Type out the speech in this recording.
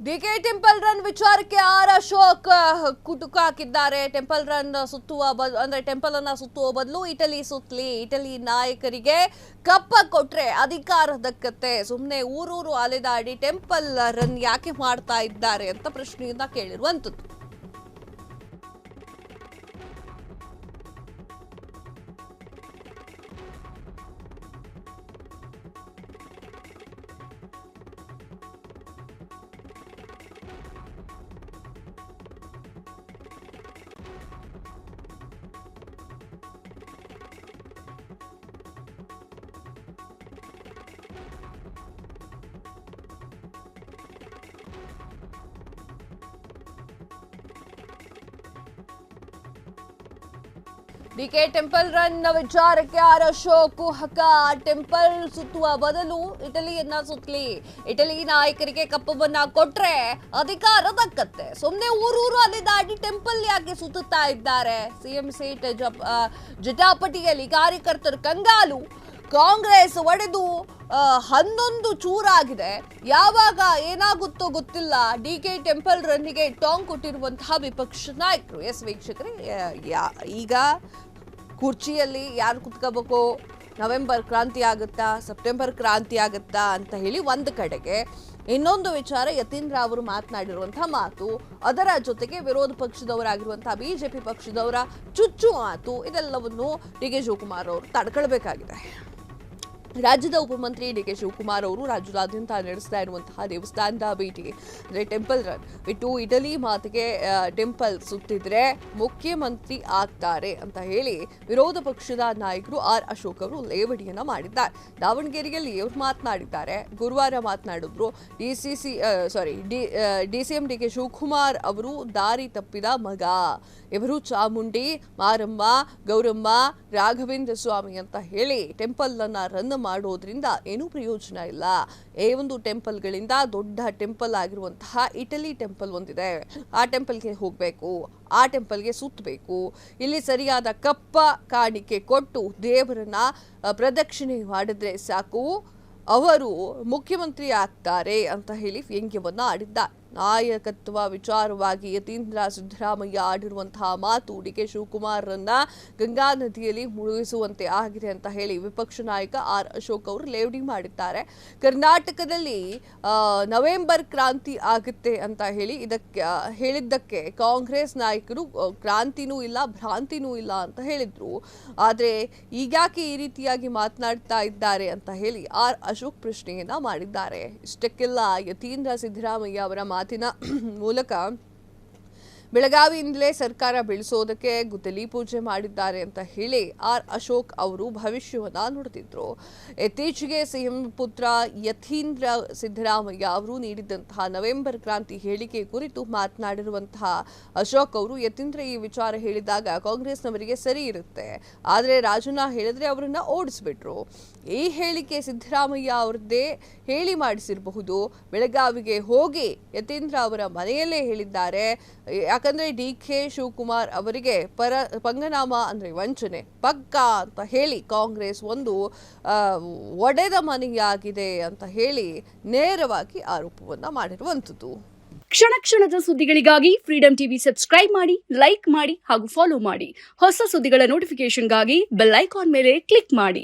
DK temple run ವಿಚಾರಕ್ಕೆ R Ashok ಕುಟುಕು ಹಾಕಿದ್ದಾರೆ. Temple run ಅಂದ್ರೆ ಟೆಂಪಲ್ ಅನ್ನ ಸುತ್ತುವ ಬದಲು ಇಟಲಿ ಸುತ್ತಲಿ, ಇಟಲಿ ನಾಯಕರಿಗೆ ಕಪ್ಪ ಕೊಟ್ರೆ ಅಧಿಕಾರ ದಕ್ಕತ್ತೆ. ಸುಮ್ಮನೆ ಊರೂರು ಅಲೆದಾಡಿ ಟೆಂಪಲ್ ರನ್ ಯಾಕೆ ಮಾಡ್ತಾ ಇದ್ದಾರೆ ಅಂತ ಪ್ರಶ್ನೆಯನ್ನ ಕೇಳಿರುವಂತದ್ದು. ಡಿಕೆ ಟೆಂಪಲ್ ರನ್ ವಿಚಾರಕ್ಕೆ ಆರ್ ಅಶೋಕ್ ಹಕ. ಟೆಂಪಲ್ ಸುತ್ತುವ ಬದಲು ಇಟಲಿಯನ್ನ ಸುತ್ತಲಿ, ಇಟಲಿ ನಾಯಕರಿಗೆ ಕಪ್ಪವನ್ನ ಕೊಟ್ರೆ ಅಧಿಕಾರ ದಕ್ಕತ್ತೆ. ಸುಮ್ಮನೆ ಊರೂರು ಅಲೆದಾಡಿ ಟೆಂಪಲ್ ಯಾಕೆ ಸುತ್ತುತ್ತಾ ಇದ್ದಾರೆ? ಸಿಎಂ ಸೀಟ್ ಜಟಾಪಟಿಯಲ್ಲಿ ಕಾರ್ಯಕರ್ತರು ಕಂಗಾಲು. ಕಾಂಗ್ರೆಸ್ ಒಡೆದು 11 ಚೂರಾಗಿದೆ. ಯಾವಾಗ ಏನಾಗುತ್ತೋ ಗೊತ್ತಿಲ್ಲ. ಡಿಕೆ ಟೆಂಪಲ್ ರನ್ನಿಗೆ ಟಾಂಗ್ ಕೊಟ್ಟಿರುವಂತಹ ವಿಪಕ್ಷ ನಾಯಕರು. ಎಸ್ ವೀಕ್ಷಕರೇ, ಈಗ ಕುರ್ಚಿಯಲ್ಲಿ ಯಾರು ಕುತ್ಕೋಬೇಕು, ನವೆಂಬರ್ ಕ್ರಾಂತಿ ಆಗುತ್ತಾ, ಸೆಪ್ಟೆಂಬರ್ ಕ್ರಾಂತಿ ಆಗುತ್ತಾ ಅಂತ ಹೇಳಿ ಒಂದು ಕಡೆಗೆ, ಇನ್ನೊಂದು ವಿಚಾರ ಯತೀಂದ್ರ ಅವರು ಮಾತನಾಡಿರುವಂತಹ ಮಾತು, ಅದರ ಜೊತೆಗೆ ವಿರೋಧ ಪಕ್ಷದವರಾಗಿರುವಂತಹ ಬಿಜೆಪಿ ಪಕ್ಷದವರ ಚುಚ್ಚು ಮಾತು, ಇದೆಲ್ಲವನ್ನು ಡಿ ಕೆ ಶಿವಕುಮಾರ್ ಅವರು ತಡ್ಕೊಳ್ಬೇಕಾಗಿದೆ. ರಾಜ್ಯದ ಉಪಮಂತ್ರಿ ಡಿ ಕೆ ಶಿವಕುಮಾರ್ ಅವರು ರಾಜ್ಯದಾದ್ಯಂತ ನಡೆಸ್ತಾ ಇರುವಂತಹ ದೇವಸ್ಥಾನದ ಭೇಟಿ ಅಂದರೆ ಟೆಂಪಲ್ ರನ್ ಬಿಟ್ಟು ಇಟಲಿ ಮಾತಿಗೆ ಟೆಂಪಲ್ ಸುತ್ತಿದ್ರೆ ಮುಖ್ಯಮಂತ್ರಿ ಆಗ್ತಾರೆ ಅಂತ ಹೇಳಿ ವಿರೋಧ ಪಕ್ಷದ ನಾಯಕರು ಆರ್ ಅಶೋಕ್ ಅವರು ಲೇವಡಿಯನ್ನ ಮಾಡಿದ್ದಾರೆ. ದಾವಣಗೆರೆಯಲ್ಲಿ ಅವರು ಮಾತನಾಡಿದ್ದಾರೆ. ಗುರುವಾರ ಮಾತನಾಡಿದ್ರು. ಡಿಸಿಎಂ ಡಿ ಕೆ ಶಿವಕುಮಾರ್ ಅವರು ದಾರಿ ತಪ್ಪಿದ ಮಗ. ಇವರು ಚಾಮುಂಡಿ, ಮಾರಮ್ಮ, ಗೌರಮ್ಮ, ರಾಘವೇಂದ್ರ ಸ್ವಾಮಿ ಅಂತ ಹೇಳಿ ಟೆಂಪಲ್ ಅನ್ನ ರನ್ ಮಾಡೋದ್ರಿಂದ ಏನೂ ಪ್ರಯೋಜನ ಇಲ್ಲ. ಈ ಒಂದು ಟೆಂಪಲ್ಗಳಿಂದ ದೊಡ್ಡ ಟೆಂಪಲ್ ಆಗಿರುವಂತಹ ಇಟಲಿ ಟೆಂಪಲ್ ಒಂದಿದೆ. ಆ ಟೆಂಪಲ್ಗೆ ಹೋಗಬೇಕು, ಆ ಟೆಂಪಲ್ಗೆ ಸುತ್ತಬೇಕು. ಇಲ್ಲಿ ಸರಿಯಾದ ಕಪ್ಪ ಕಾಣಿಕೆ ಕೊಟ್ಟು ದೇವರನ್ನ ಪ್ರದಕ್ಷಿಣೆ ಮಾಡಿದ್ರೆ ಸಾಕು, ಅವರು ಮುಖ್ಯಮಂತ್ರಿ ಆಗ್ತಾರೆ ಅಂತ ಹೇಳಿ ವ್ಯಂಗ್ಯವನ್ನ ಆಡಿದ್ದಾರೆ. ನಾಯಕತ್ವ ವಿಚಾರವಾಗಿ ಯತೀಂದ್ರ ಸಿದ್ದರಾಮಯ್ಯ ಆಡಿರುವಂತಹ ಮಾತು ಡಿ ಕೆ ಶಿವಕುಮಾರ್ರನ್ನ ಗಂಗಾ ನದಿಯಲ್ಲಿ ಮುಳುಗಿಸುವಂತೆ ಆಗಿದೆ ಅಂತ ಹೇಳಿ ವಿಪಕ್ಷ ನಾಯಕ ಆರ್ ಅಶೋಕ್ ಅವರು ಲೇವಡಿ ಮಾಡಿದ್ದಾರೆ. ಕರ್ನಾಟಕದಲ್ಲಿ ನವೆಂಬರ್ ಕ್ರಾಂತಿ ಆಗುತ್ತೆ ಅಂತ ಹೇಳಿ ಹೇಳಿದ್ದಕ್ಕೆ ಕಾಂಗ್ರೆಸ್ ನಾಯಕರು ಕ್ರಾಂತಿನೂ ಇಲ್ಲ, ಭ್ರಾಂತಿನೂ ಇಲ್ಲ ಅಂತ ಹೇಳಿದ್ರು. ಆದ್ರೆ ಈಗ್ಯಾಕೆ ಈ ರೀತಿಯಾಗಿ ಮಾತನಾಡ್ತಾ ಇದ್ದಾರೆ ಅಂತ ಹೇಳಿ ಆರ್ ಅಶೋಕ್ ಪ್ರಶ್ನೆಯನ್ನ ಮಾಡಿದ್ದಾರೆ. ಇಷ್ಟಕ್ಕೆಲ್ಲ ಯತೀಂದ್ರ ಸಿದ್ದರಾಮಯ್ಯ ಅವರ ಮಾತಿನ ಮೂಲಕ ಬೆಳಗಾವಿಯಿಂದಲೇ ಸರ್ಕಾರ ಬೆಳೆಸೋದಕ್ಕೆ ಗುದ್ದಲಿ ಪೂಜೆ ಮಾಡಿದ್ದಾರೆ ಅಂತ ಹೇಳಿ ಆರ್ ಅಶೋಕ್ ಅವರು ಭವಿಷ್ಯವನ್ನ ನುಡಿದಿದ್ರು. ಇತ್ತೀಚೆಗೆ ಸಿಎಂ ಪುತ್ರ ಯತೀಂದ್ರ ಸಿದ್ದರಾಮಯ್ಯ ಅವರು ನೀಡಿದಂತಹ ನವೆಂಬರ್ ಕ್ರಾಂತಿ ಹೇಳಿಕೆ ಕುರಿತು ಮಾತನಾಡಿರುವಂತಹ ಅಶೋಕ್ ಅವರು, ಯತೀಂದ್ರ ಈ ವಿಚಾರ ಹೇಳಿದಾಗ ಕಾಂಗ್ರೆಸ್ನವರಿಗೆ ಸರಿ ಇರುತ್ತೆ, ಆದರೆ ರಾಜಣ್ಣ ಹೇಳಿದ್ರೆ ಅವರನ್ನ ಓಡಿಸ್ಬಿಟ್ರು. ಈ ಹೇಳಿಕೆ ಸಿದ್ದರಾಮಯ್ಯ ಅವರದ್ದೇ ಹೇಳಿ ಮಾಡಿಸಿರಬಹುದು. ಬೆಳಗಾವಿಗೆ ಹೋಗಿ ಯತೀಂದ್ರ ಅವರ ಮನೆಯಲ್ಲೇ ಹೇಳಿದ್ದಾರೆ. ಯಾಕಂದ್ರೆ ಡಿ ಕೆ ಶಿವಕುಮಾರ್ ಅವರಿಗೆ ಪಂಗನಾಮ ಅಂದ್ರೆ ವಂಚನೆ ಪಕ್ಕಾ ಅಂತ ಹೇಳಿ ಕಾಂಗ್ರೆಸ್ ಒಂದು ಒಡೆದ ಮನೆಯಾಗಿದೆ ಅಂತ ಹೇಳಿ ನೇರವಾಗಿ ಆರೋಪವನ್ನ ಮಾಡಿರುವಂತದ್ದು. ಕ್ಷಣ ಕ್ಷಣದ ಸುದ್ದಿಗಳಿಗಾಗಿ ಫ್ರೀಡಂ ಟಿವಿ ಸಬ್ಸ್ಕ್ರೈಬ್ ಮಾಡಿ, ಲೈಕ್ ಮಾಡಿ ಹಾಗೂ ಫಾಲೋ ಮಾಡಿ. ಹೊಸ ಸುದ್ದಿಗಳ ನೋಟಿಫಿಕೇಶನ್ಗಾಗಿ ಬೆಲ್ ಐಕಾನ್ ಮೇಲೆ ಕ್ಲಿಕ್ ಮಾಡಿ.